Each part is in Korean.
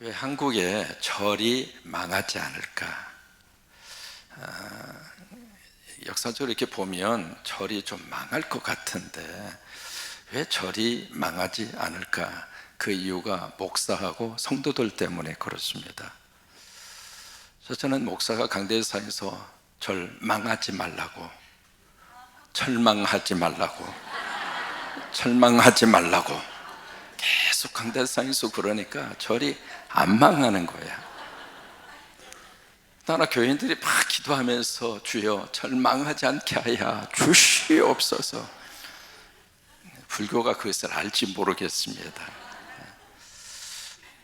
왜 한국에 절이 망하지 않을까? 역사적으로 이렇게 보면 절이 좀 망할 것 같은데 왜 절이 망하지 않을까? 그 이유가 목사하고 성도들 때문에 그렇습니다. 저는 목사가 강대상에서 절 망하지 말라고, 철망하지 말라고, 철망하지 말라고 계속 강대상에서 그러니까 절이 안 망하는 거야. 따라 교인들이 막 기도하면서 주여 절망하지 않게 하여 주시옵소서. 불교가 그것을 알지 모르겠습니다.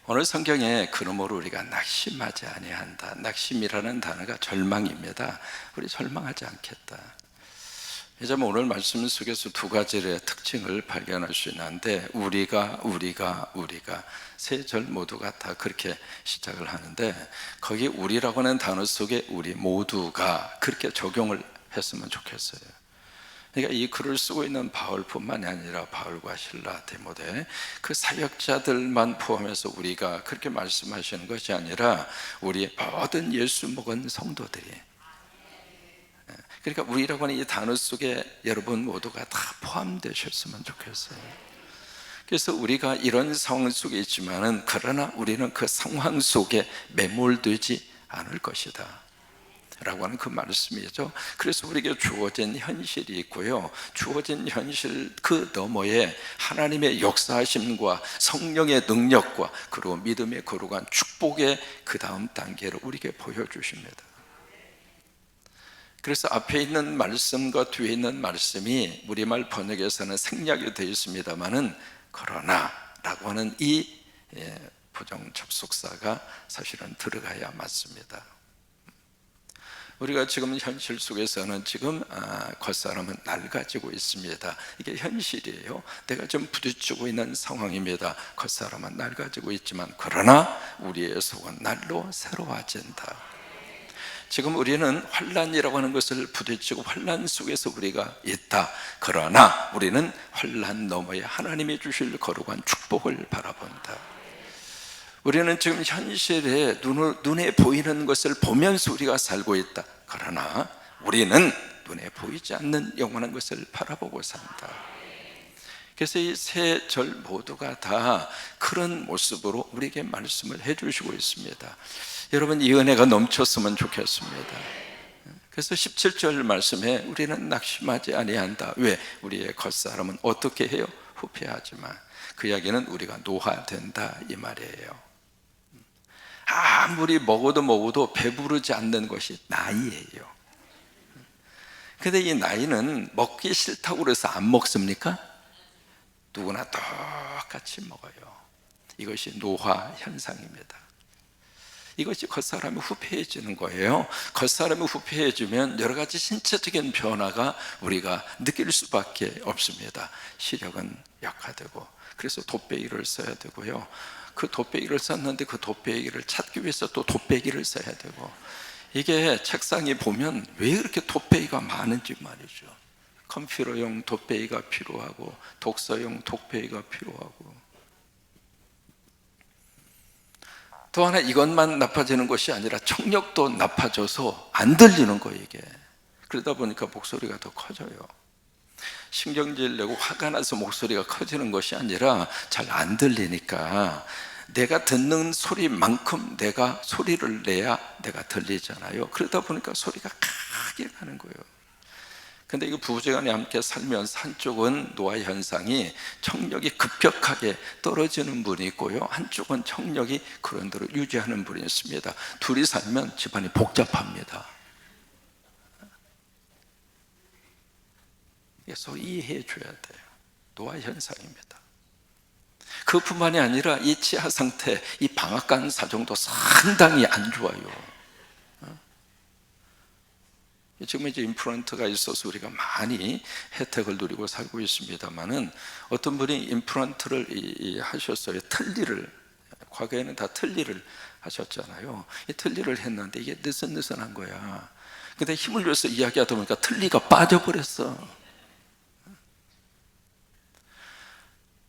오늘 성경에 그러므로 우리가 낙심하지 아니한다. 낙심이라는 단어가 절망입니다. 우리 절망하지 않겠다. 이제 오늘 말씀 속에서 두 가지의 특징을 발견할 수 있는데 우리가 세 절 모두가 다 그렇게 시작을 하는데 거기 우리라고 하는 단어 속에 우리 모두가 그렇게 적용을 했으면 좋겠어요. 그러니까 이 글을 쓰고 있는 바울뿐만이 아니라 바울과 실라, 디모데 그 사역자들만 포함해서 우리가 그렇게 말씀하시는 것이 아니라 우리 모든 예수 먹은 성도들이, 그러니까 우리라고 하는 이 단어 속에 여러분 모두가 다 포함되셨으면 좋겠어요. 그래서 우리가 이런 상황 속에 있지만은 그러나 우리는 그 상황 속에 매몰되지 않을 것이다 라고 하는 그 말씀이죠. 그래서 우리에게 주어진 현실이 있고요, 주어진 현실 그 너머에 하나님의 역사하심과 성령의 능력과 그리고 믿음의 거룩한 축복의 그 다음 단계를 우리에게 보여주십니다. 그래서 앞에 있는 말씀과 뒤에 있는 말씀이 우리말 번역에서는 생략이 되어 있습니다만은 그러나 라고 하는 이 부정 접속사가 사실은 들어가야 맞습니다. 우리가 지금 현실 속에서는 지금 겉사람은 낡아지고 있습니다. 이게 현실이에요. 내가 좀 부딪히고 있는 상황입니다. 겉사람은 낡아지고 있지만 그러나 우리의 속은 날로 새로워진다. 지금 우리는 환난이라고 하는 것을 부딪히고 환난 속에서 우리가 있다. 그러나 우리는 환난 너머에 하나님이 주실 거룩한 축복을 바라본다. 우리는 지금 현실에 눈에 보이는 것을 보면서 우리가 살고 있다. 그러나 우리는 눈에 보이지 않는 영원한 것을 바라보고 산다. 그래서 이 세 절 모두가 다 그런 모습으로 우리에게 말씀을 해주시고 있습니다. 여러분 이 은혜가 넘쳤으면 좋겠습니다. 그래서 17절 말씀에 우리는 낙심하지 아니한다. 왜? 우리의 겉사람은 어떻게 해요? 후패하지만 그 이야기는 우리가 노화된다 이 말이에요. 아무리 먹어도 배부르지 않는 것이 나이예요. 근데 이 나이는 먹기 싫다고 그래서 안 먹습니까? 누구나 똑같이 먹어요. 이것이 노화 현상입니다. 이것이 겉사람이 후패해지는 거예요. 겉사람이 후패해지면 여러 가지 신체적인 변화가 우리가 느낄 수밖에 없습니다. 시력은 약화되고, 그래서 돗배기를 써야 되고요, 그 돗배기를 썼는데 그 돗배기를 찾기 위해서 또 돗배기를 써야 되고, 이게 책상에 보면 왜 이렇게 돗배기가 많은지 말이죠. 컴퓨터용 돗배기가 필요하고 독서용 돗배기가 필요하고, 또 하나 이것만 나빠지는 것이 아니라 청력도 나빠져서 안 들리는 거예요 이게. 그러다 보니까 목소리가 더 커져요. 신경질 내고 화가 나서 목소리가 커지는 것이 아니라 잘 안 들리니까 내가 듣는 소리만큼 내가 소리를 내야 내가 들리잖아요. 그러다 보니까 소리가 크게 나는 거예요. 근데 이거 부부지간에 함께 살면서 한쪽은 노화 현상이 청력이 급격하게 떨어지는 분이 있고요, 한쪽은 청력이 그런 대로 유지하는 분이 있습니다. 둘이 살면 집안이 복잡합니다. 그래서 이해해 줘야 돼요. 노화 현상입니다. 그뿐만이 아니라 이 치아 상태, 이 방앗간 사정도 상당히 안 좋아요. 지금 이제 임플란트가 있어서 우리가 많이 혜택을 누리고 살고 있습니다만은 어떤 분이 임플란트를 하셨어요. 틀니를, 과거에는 다 틀니를 하셨잖아요. 이 틀니를 했는데 이게 느슨느슨한 거야. 근데 힘을 줘서 이야기하다 보니까 틀니가 빠져버렸어.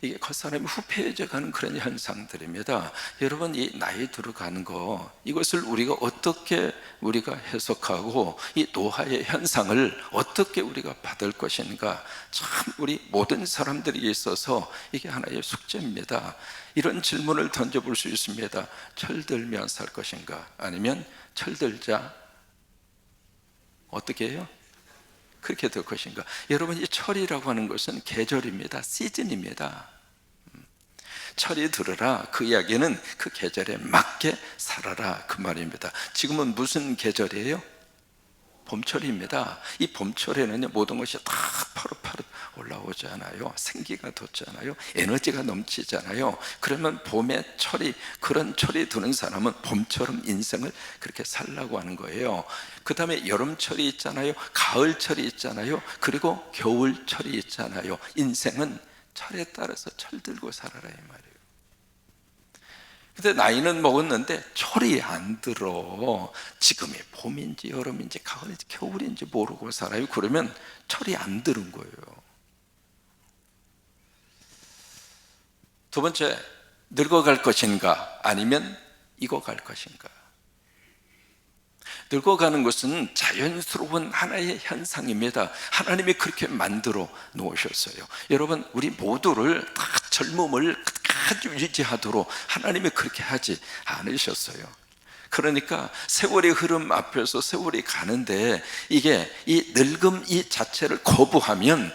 이게 겉사람이 후패해져 가는 그런 현상들입니다. 여러분, 이 나이 들어가는 거, 이것을 우리가 어떻게 우리가 해석하고 이 노화의 현상을 어떻게 우리가 받을 것인가, 참 우리 모든 사람들이 있어서 이게 하나의 숙제입니다. 이런 질문을 던져볼 수 있습니다. 철들면 살 것인가, 아니면 철들자 어떻게 해요? 그렇게 될 것인가. 여러분, 이 철이라고 하는 것은 계절입니다. 시즌입니다. 철이 들으라, 그 이야기는 그 계절에 맞게 살아라, 그 말입니다. 지금은 무슨 계절이에요? 봄철입니다. 이 봄철에는 모든 것이 다 파릇파릇 올라오잖아요. 생기가 돋잖아요. 에너지가 넘치잖아요. 그러면 봄에 철이, 그런 철이 드는 사람은 봄처럼 인생을 그렇게 살라고 하는 거예요. 그 다음에 여름철이 있잖아요. 가을철이 있잖아요. 그리고 겨울철이 있잖아요. 인생은 철에 따라서 철들고 살아라, 이 말이에요. 근데 나이는 먹었는데 철이 안 들어. 지금이 봄인지 여름인지 가을인지 겨울인지 모르고 살아요. 그러면 철이 안 드는 거예요. 두 번째, 늙어갈 것인가, 아니면 익어갈 것인가. 늙어가는 것은 자연스러운 하나의 현상입니다. 하나님이 그렇게 만들어 놓으셨어요. 여러분, 우리 모두를 다 젊음을 아주 유지하도록 하나님이 그렇게 하지 않으셨어요. 그러니까 세월의 흐름 앞에서 세월이 가는데, 이게 이 늙음 이 자체를 거부하면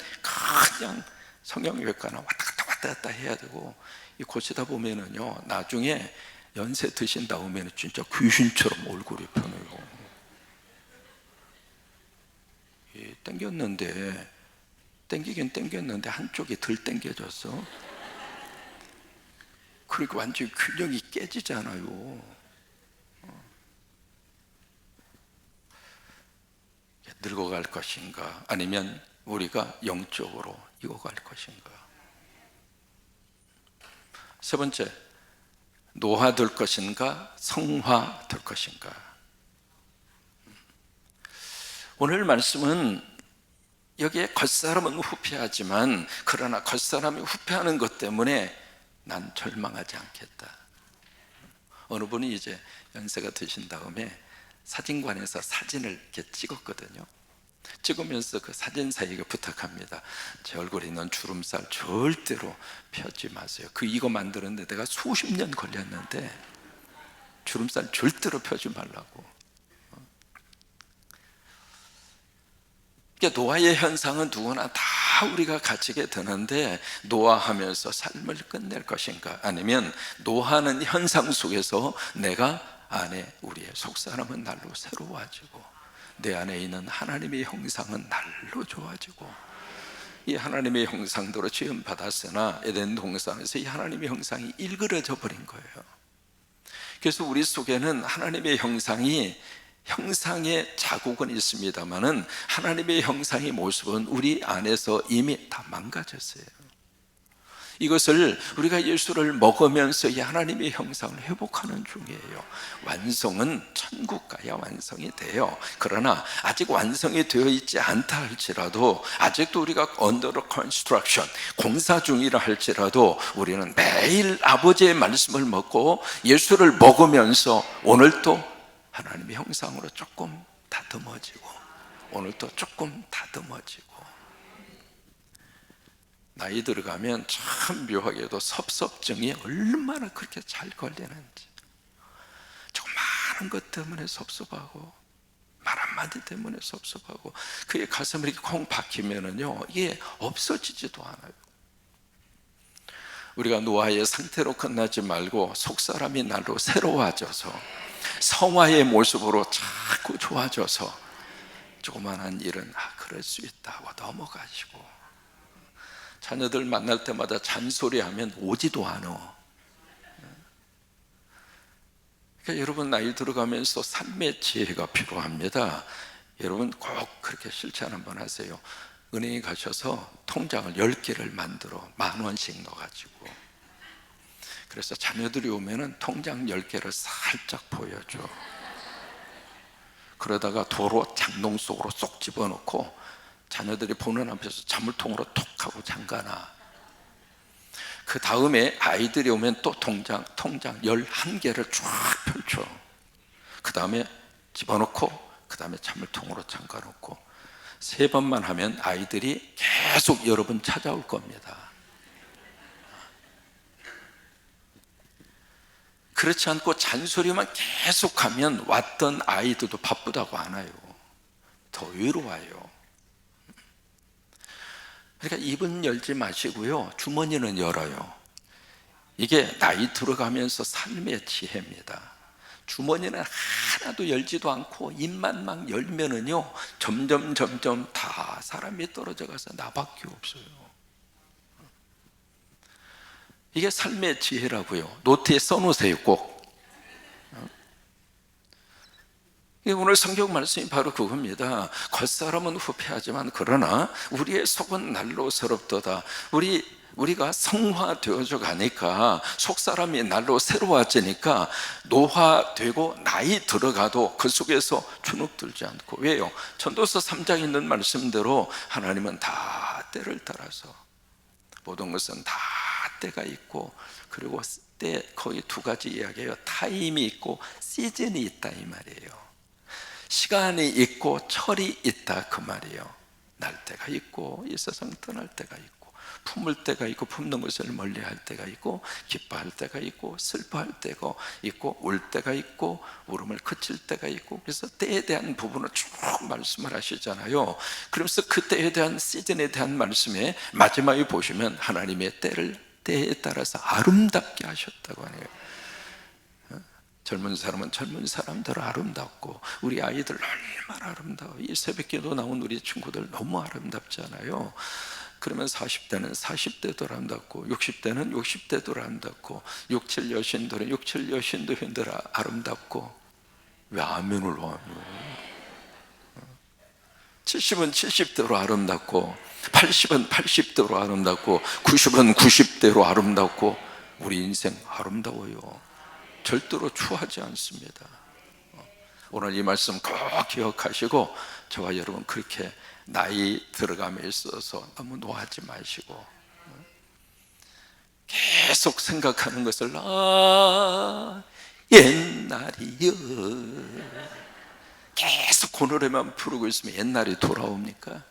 그냥 성형외과나 왔다 갔다 해야 되고, 이 고치다 보면은요, 나중에 연세 드신 다음에는 진짜 귀신처럼 얼굴이 변해요. 땡기긴 땡겼는데 한쪽이 덜 땡겨졌어. 그리고 완전히 균형이 깨지잖아요. 늙어갈 것인가, 아니면 우리가 영적으로 익어갈 것인가. 세 번째, 노화될 것인가, 성화될 것인가. 오늘 말씀은 여기에 겉사람은 후패하지만, 그러나 겉사람이 후패하는 것 때문에 난 절망하지 않겠다. 어느 분이 이제 연세가 드신 다음에 사진관에서 사진을 이렇게 찍었거든요. 찍으면서 그 사진사에게 부탁합니다. 제 얼굴에 있는 주름살 절대로 펴지 마세요. 이거 만드는데 내가 수십 년 걸렸는데 주름살 절대로 펴지 말라고. 그러니까 노화의 현상은 누구나 다 우리가 가지게 되는데, 노화하면서 삶을 끝낼 것인가, 아니면 노화하는 현상 속에서 내가 안에, 우리의 속사람은 날로 새로워지고 내 안에 있는 하나님의 형상은 날로 좋아지고, 이 하나님의 형상대로 지음 받았으나 에덴 동산에서 이 하나님의 형상이 일그러져 버린 거예요. 그래서 우리 속에는 하나님의 형상의 자국은 있습니다만은 하나님의 형상의 모습은 우리 안에서 이미 다 망가졌어요. 이것을 우리가 예수를 먹으면서 이 하나님의 형상을 회복하는 중이에요. 완성은 천국 가야 완성이 돼요. 그러나 아직 완성이 되어 있지 않다 할지라도, 아직도 우리가 under construction, 공사 중이라 할지라도, 우리는 매일 아버지의 말씀을 먹고 예수를 먹으면서 오늘도 하나님의 형상으로 조금 다듬어지고, 오늘도 조금 다듬어지고. 나이 들어가면 참 묘하게도 섭섭증이 얼마나 그렇게 잘 걸리는지, 조그마한 것 때문에 섭섭하고, 말 한마디 때문에 섭섭하고, 그의 가슴을 이렇게 콩 박히면은요, 이게 없어지지도 않아요. 우리가 노화의 상태로 끝나지 말고 속사람이 날로 새로워져서 성화의 모습으로 자꾸 좋아져서 조그만한 일은 그럴 수 있다고 넘어가시고, 자녀들 만날 때마다 잔소리하면 오지도 않아. 그러니까 여러분, 나이 들어가면서 삶의 지혜가 필요합니다. 여러분 꼭 그렇게 실천 한번 하세요. 은행에 가셔서 통장을 10개를 만들어 10,000원씩 넣어가지고, 그래서 자녀들이 오면은 통장 10개를 살짝 보여줘. 그러다가 도로 장롱 속으로 쏙 집어넣고 자녀들이 보는 앞에서 자물통으로 톡 하고 잠가놔. 그 다음에 아이들이 오면 또 통장 11개를 쫙 펼쳐. 그 다음에 집어넣고, 그 다음에 찬물통으로 잠가놓고, 3번만 하면 아이들이 계속 여러분 찾아올 겁니다. 그렇지 않고 잔소리만 계속하면 왔던 아이들도 바쁘다고 안 와요. 더 외로워요. 그러니까 입은 열지 마시고요, 주머니는 열어요. 이게 나이 들어가면서 삶의 지혜입니다. 주머니는 하나도 열지도 않고 입만 막 열면은요, 점점 다 사람이 떨어져 가서 나밖에 없어요. 이게 삶의 지혜라고요. 노트에 써놓으세요, 꼭. 오늘 성경 말씀이 바로 그겁니다. 겉사람은 후패하지만 그러나 우리의 속은 날로 새롭도다. 우리가 성화되어져 가니까, 속사람이 날로 새로워지니까 노화되고 나이 들어가도 그 속에서 주눅들지 않고. 왜요? 전도서 3장에 있는 말씀대로 하나님은 다 때를 따라서, 모든 것은 다 때가 있고, 그리고 때 거의 2가지 이야기예요. 타임이 있고 시즌이 있다 이 말이에요. 시간이 있고 철이 있다 그 말이에요. 날 때가 있고 이 세상 떠날 때가 있고, 품을 때가 있고 품는 것을 멀리할 때가 있고, 기뻐할 때가 있고 슬퍼할 때가 있고, 울 때가 있고 울음을 그칠 때가 있고. 그래서 때에 대한 부분을 쭉 말씀을 하시잖아요. 그러면서 그 때에 대한, 시즌에 대한 말씀에 마지막에 보시면 하나님의 때에 따라서 아름답게 하셨다고 하네요. 젊은 사람은 젊은 사람대로 아름답고, 우리 아이들 얼마나 아름다워. 이 새벽기도 나온 우리 친구들 너무 아름답잖아요. 그러면 40대는 40대도 아름답고, 60대는 60대도 아름답고, 67 여신들은 67 여신들은 아름답고. 왜 아멘을 하면? 70은 70대로 아름답고, 80은 80대로 아름답고, 90은 90대로 아름답고. 우리 인생 아름다워요. 절대로 추하지 않습니다. 오늘 이 말씀 꼭 기억하시고, 저와 여러분 그렇게 나이 들어감에 있어서 너무 노하지 마시고, 계속 생각하는 것을 옛날이여, 계속 그 노래만 부르고 있으면 옛날이 돌아옵니까?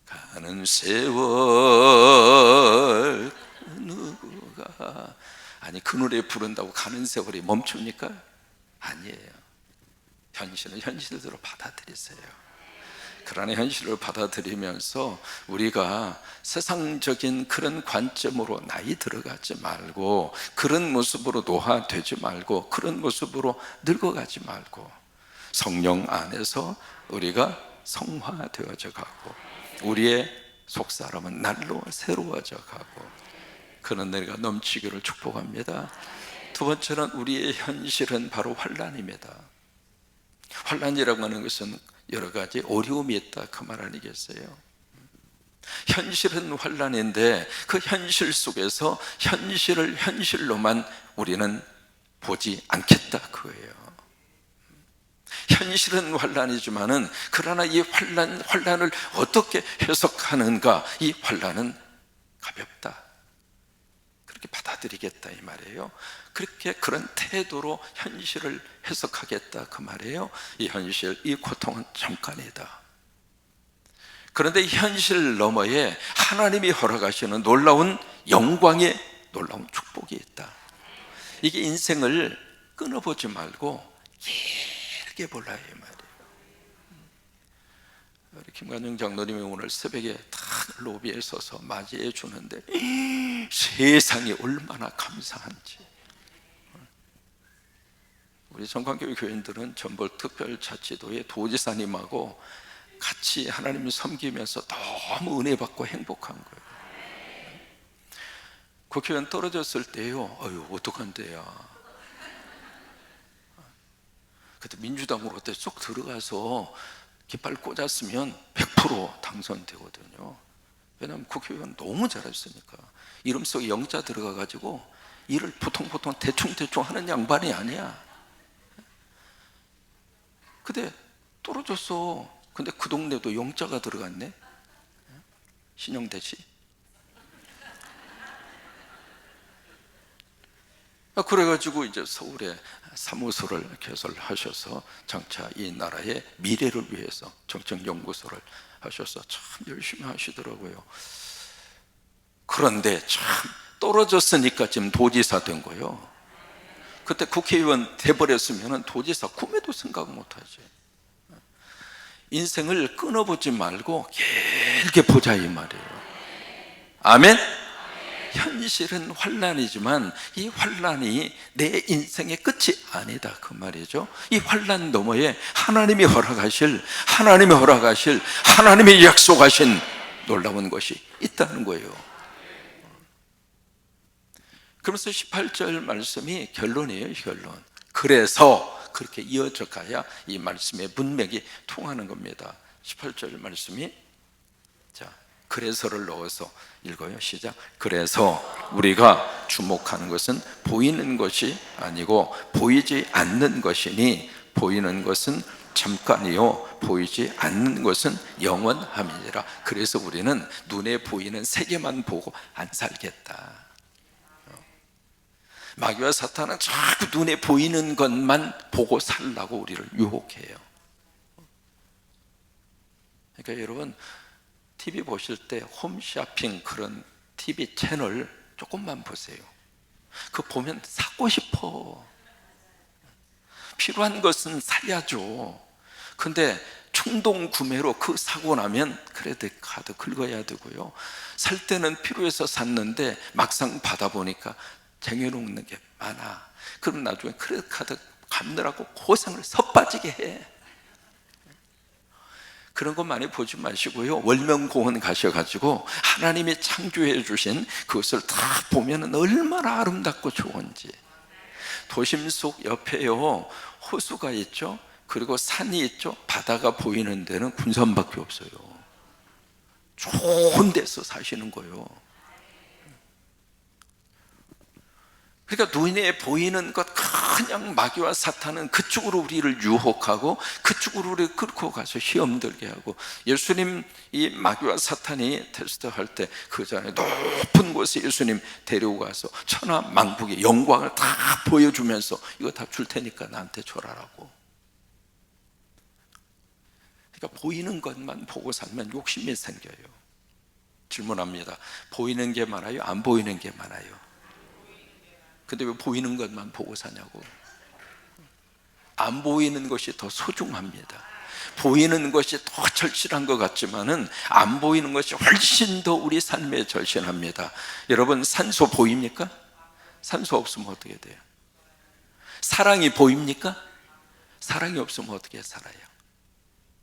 가는 세월 누가, 아니 그 노래 부른다고 가는 세월이 멈춥니까? 아니에요. 현실은 현실대로 받아들이세요. 그러나 현실을 받아들이면서 우리가 세상적인 그런 관점으로 나이 들어가지 말고, 그런 모습으로 노화되지 말고, 그런 모습으로 늙어가지 말고, 성령 안에서 우리가 성화되어져 가고, 우리의 속사람은 날로 새로워져 가고, 그런 내가 넘치기를 축복합니다. 2번째는 우리의 현실은 바로 환난입니다. 환난이라고 하는 것은 여러 가지 어려움이 있다 그 말 아니겠어요? 현실은 환난인데, 그 현실 속에서 현실을 현실로만 우리는 보지 않겠다 그거예요. 현실은 환난이지만은, 그러나 이 환난을 어떻게 해석하는가? 이 환난은 가볍다, 그렇게 받아들이겠다 이 말이에요. 그렇게 그런 태도로 현실을 해석하겠다 그 말이에요. 이 현실, 이 고통은 잠깐이다. 그런데 이 현실 너머에 하나님이 허락하시는 놀라운 영광의 놀라운 축복이 있다. 이게 인생을 끊어보지 말고 길게 보라 이 말이에요. 우리 김관영 장로님이 오늘 새벽에 다 로비에 서서 맞이해 주는데 세상이 얼마나 감사한지. 우리 정광교회 교인들은 전북특별자치도의 도지사님하고 같이 하나님을 섬기면서 너무 은혜 받고 행복한 거예요. 국회의원 떨어졌을 때요, 어떡한데야. 그때 민주당으로 그때 쏙 들어가서 깃발 꽂았으면 100% 당선되거든요. 왜냐하면 국회의원 너무 잘했으니까. 이름 속에 영자 들어가가지고 일을 보통 대충 하는 양반이 아니야. 근데 떨어졌어. 근데 그 동네도 영자가 들어갔네. 신영대 씨. 그래가지고 이제 서울에 사무소를 개설하셔서 장차 이 나라의 미래를 위해서 정책연구소를 하셔서 참 열심히 하시더라고요. 그런데 참 떨어졌으니까 지금 도지사 된 거예요. 그때 국회의원 돼버렸으면 도지사 꿈에도 생각 못하지. 인생을 끊어보지 말고 길게 보자 이 말이에요. 아멘? 현실은 환난이지만 이 환난이 내 인생의 끝이 아니다 그 말이죠. 이 환난 너머에 하나님이 허락하실 하나님이 약속하신 놀라운 것이 있다는 거예요. 그러면서 18절 말씀이 결론이에요. 결론. 그래서 그렇게 이어져 가야 이 말씀의 문맥이 통하는 겁니다. 18절 말씀이, 자, 그래서를 넣어서 읽어요. 시작. 그래서 우리가 주목하는 것은 보이는 것이 아니고 보이지 않는 것이니 보이는 것은 잠깐이요 보이지 않는 것은 영원함이니라. 그래서 우리는 눈에 보이는 세계만 보고 안 살겠다. 마귀와 사탄은 자꾸 눈에 보이는 것만 보고 살라고 우리를 유혹해요. 그러니까 여러분 TV 보실 때 홈쇼핑 그런 TV 채널 조금만 보세요. 그거 보면 사고 싶어. 필요한 것은 사야죠. 근데 충동 구매로 그 사고 나면 크레딧 카드 긁어야 되고요. 살 때는 필요해서 샀는데 막상 받아보니까 쟁여놓는 게 많아. 그럼 나중에 크레딧 카드 갚느라고 고생을 섣빠지게 해. 그런 거 많이 보지 마시고요. 월명공원 가셔가지고 하나님이 창조해 주신 그것을 다 보면 얼마나 아름답고 좋은지. 도심 속 옆에요 호수가 있죠. 그리고 산이 있죠. 바다가 보이는 데는 군산밖에 없어요. 좋은 데서 사시는 거예요. 그러니까 눈에 보이는 것 그냥 마귀와 사탄은 그쪽으로 우리를 유혹하고 그쪽으로 우리를 끌고 가서 시험 들게 하고, 예수님 이 마귀와 사탄이 테스트할 때 그 전에 높은 곳에 예수님 데리고 가서 천하 만국의 영광을 다 보여주면서 이거 다 줄 테니까 나한테 줘라라고. 그러니까 보이는 것만 보고 살면 욕심이 생겨요. 질문합니다. 보이는 게 많아요? 안 보이는 게 많아요? 근데 왜 보이는 것만 보고 사냐고. 안 보이는 것이 더 소중합니다. 보이는 것이 더 절실한 것 같지만은 안 보이는 것이 훨씬 더 우리 삶에 절실합니다. 여러분 산소 보입니까? 산소 없으면 어떻게 돼요? 사랑이 보입니까? 사랑이 없으면 어떻게 살아요?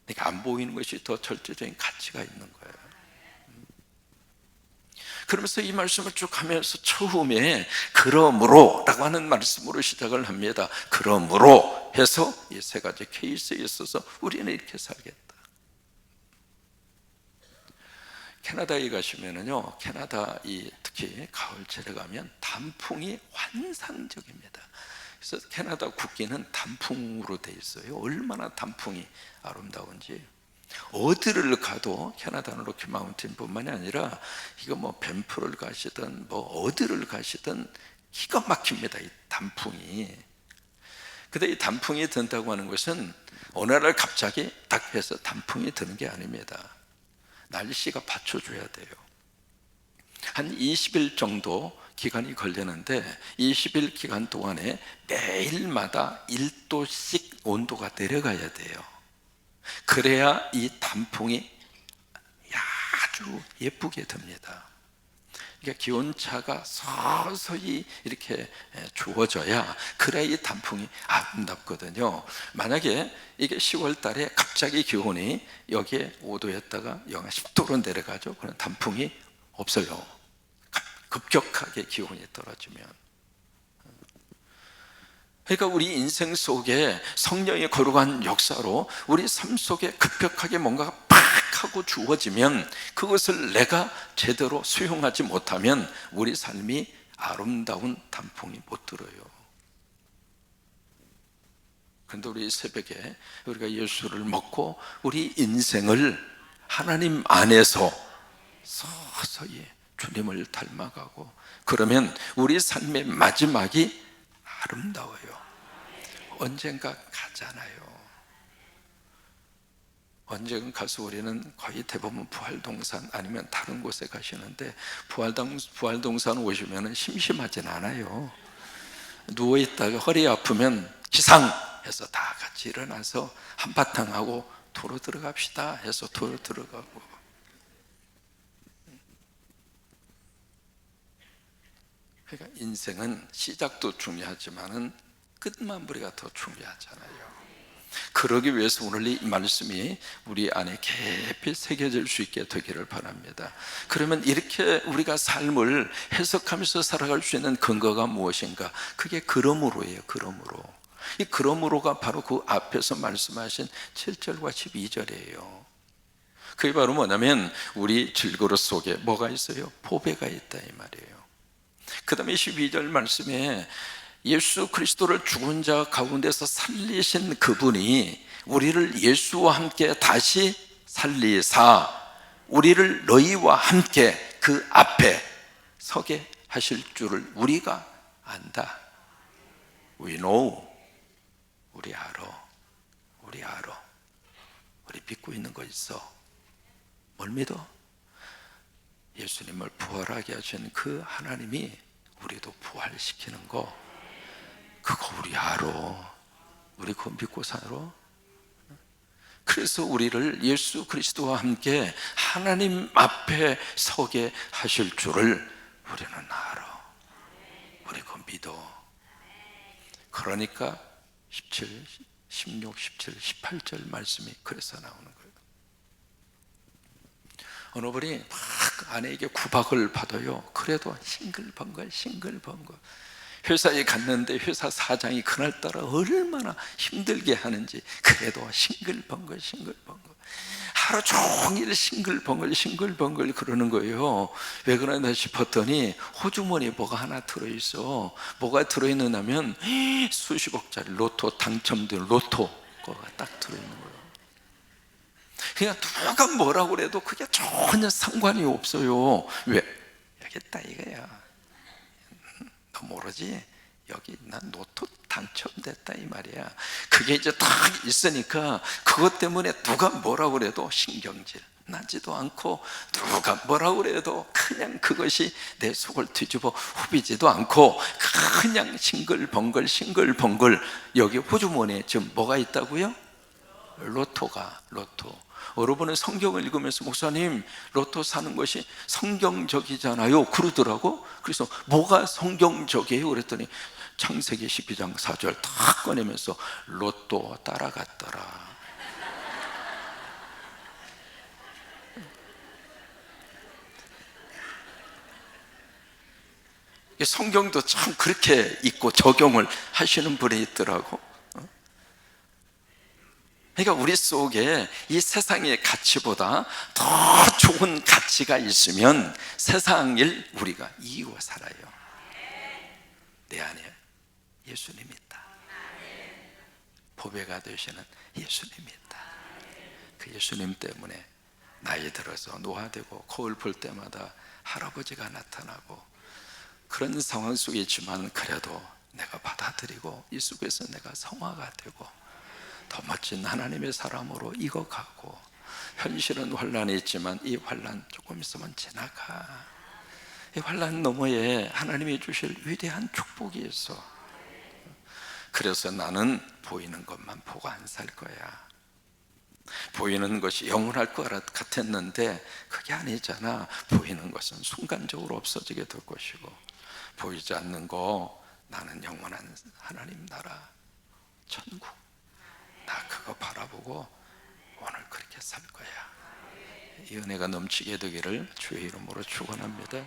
그러니까 안 보이는 것이 더 절대적인 가치가 있는 거예요. 그러면서 이 말씀을 쭉 하면서 처음에 그러므로 라고 하는 말씀으로 시작을 합니다. 그러므로 해서 이 세 가지 케이스에 있어서 우리는 이렇게 살겠다. 캐나다에 가시면은요, 캐나다 특히 가을철에 가면 단풍이 환상적입니다. 그래서 캐나다 국기는 단풍으로 돼 있어요. 얼마나 단풍이 아름다운지. 어디를 가도 캐나다는 로키 마운틴뿐만이 아니라 이거 뭐 밴프를 가시든 뭐 어디를 가시든 기가 막힙니다. 이 단풍이. 근데 이 단풍이 든다고 하는 것은 어느 날 갑자기 딱 해서 단풍이 드는 게 아닙니다. 날씨가 받쳐줘야 돼요. 한 20일 정도 기간이 걸리는데 20일 기간 동안에 매일마다 1도씩 온도가 내려가야 돼요. 그래야 이 단풍이 아주 예쁘게 듭니다. 그러니까 기온차가 서서히 이렇게 주어져야 그래야 이 단풍이 아름답거든요. 만약에 이게 10월 달에 갑자기 기온이 여기에 5도였다가 영하 10도로 내려가죠. 그럼 단풍이 없어요. 급격하게 기온이 떨어지면. 그러니까 우리 인생 속에 성령의 거룩한 역사로 우리 삶 속에 급격하게 뭔가가 팍 하고 주어지면 그것을 내가 제대로 수용하지 못하면 우리 삶이 아름다운 단풍이 못 들어요. 그런데 우리 새벽에 우리가 예수를 먹고 우리 인생을 하나님 안에서 서서히 주님을 닮아가고, 그러면 우리 삶의 마지막이 아름다워요. 언젠가 가잖아요. 언젠가 가서 우리는 거의 대부분 부활동산 아니면 다른 곳에 가시는데, 부활동산 오시면 심심하진 않아요. 누워있다가 허리 아프면 기상해서 다 같이 일어나서 한바탕 하고 도로 들어갑시다 해서 도로 들어가고. 그러니까 인생은 시작도 중요하지만은 끝마무리가 더 중요하잖아요. 그러기 위해서 오늘 이 말씀이 우리 안에 깊이 새겨질 수 있게 되기를 바랍니다. 그러면 이렇게 우리가 삶을 해석하면서 살아갈 수 있는 근거가 무엇인가? 그게 그러므로예요. 그러므로. 이 그러므로가 바로 그 앞에서 말씀하신 7절과 12절이에요. 그게 바로 뭐냐면 우리 질그릇 속에 뭐가 있어요? 보배가 있다 이 말이에요. 그 다음에 12절 말씀에 예수 그리스도를 죽은 자 가운데서 살리신 그분이 우리를 예수와 함께 다시 살리사 우리를 너희와 함께 그 앞에 서게 하실 줄을 우리가 안다. We know. 우리 알아. 우리 알아. 우리 믿고 있는 거 있어. 뭘 믿어? 예수님을 부활하게 하신 그 하나님이 우리도 부활시키는 거, 그거 우리 알아. 우리 그거 믿고 살아. 그래서 우리를 예수 그리스도와 함께 하나님 앞에 서게 하실 줄을 우리는 알아. 우리 그거 믿어. 그러니까 17, 16, 17, 18절 말씀이 그래서 나오는 거예요. 어느 분이 막 아내에게 구박을 받아요. 그래도 싱글벙글 회사에 갔는데 회사 사장이 그날따라 얼마나 힘들게 하는지, 그래도 싱글벙글 하루 종일 싱글벙글 그러는 거예요. 왜 그러나 싶었더니 호주머니에 뭐가 하나 들어있어. 뭐가 들어있느냐면 수십억짜리 로또 당첨된 로또가 딱 들어있는 거예요. 그냥 누가 뭐라고 그래도 그게 전혀 상관이 없어요. 왜? 여기 있다 이거야. 너 모르지? 여기 난 로또 당첨됐다 이 말이야. 그게 이제 딱 있으니까 그것 때문에 누가 뭐라고 그래도 신경질 나지도 않고, 누가 뭐라고 그래도 그냥 그것이 내 속을 뒤집어 후비지도 않고 그냥 싱글벙글 여기 호주머니에 지금 뭐가 있다고요? 로또. 여러분은 성경을 읽으면서 목사님 로또 사는 것이 성경적이잖아요 그러더라고. 그래서 뭐가 성경적이에요? 그랬더니 창세기 12장 4절 탁 꺼내면서 로또 따라갔더라. 성경도 참 그렇게 읽고 적용을 하시는 분이 있더라고. 그러니까 우리 속에 이 세상의 가치보다 더 좋은 가치가 있으면 세상을 우리가 이기고 살아요. 내 안에 예수님이 있다. 보배가 되시는 예수님이 있다. 그 예수님 때문에 나이 들어서 노화되고 거울 볼 때마다 할아버지가 나타나고 그런 상황 속에 있지만, 그래도 내가 받아들이고 이 속에서 내가 성화가 되고 더 멋진 하나님의 사람으로 익어가고, 현실은 환란이 있지만 이 환란 조금 있으면 지나가. 이 환란 너머에 하나님이 주실 위대한 축복이 있어. 그래서 나는 보이는 것만 보고 안 살 거야. 보이는 것이 영원할 것 같았는데 그게 아니잖아. 보이는 것은 순간적으로 없어지게 될 것이고, 보이지 않는 거 나는 영원한 하나님 나라 천국, 나 그거 바라보고 오늘 그렇게 살 거야. 이 은혜가 넘치게 되기를 주의 이름으로 축원합니다.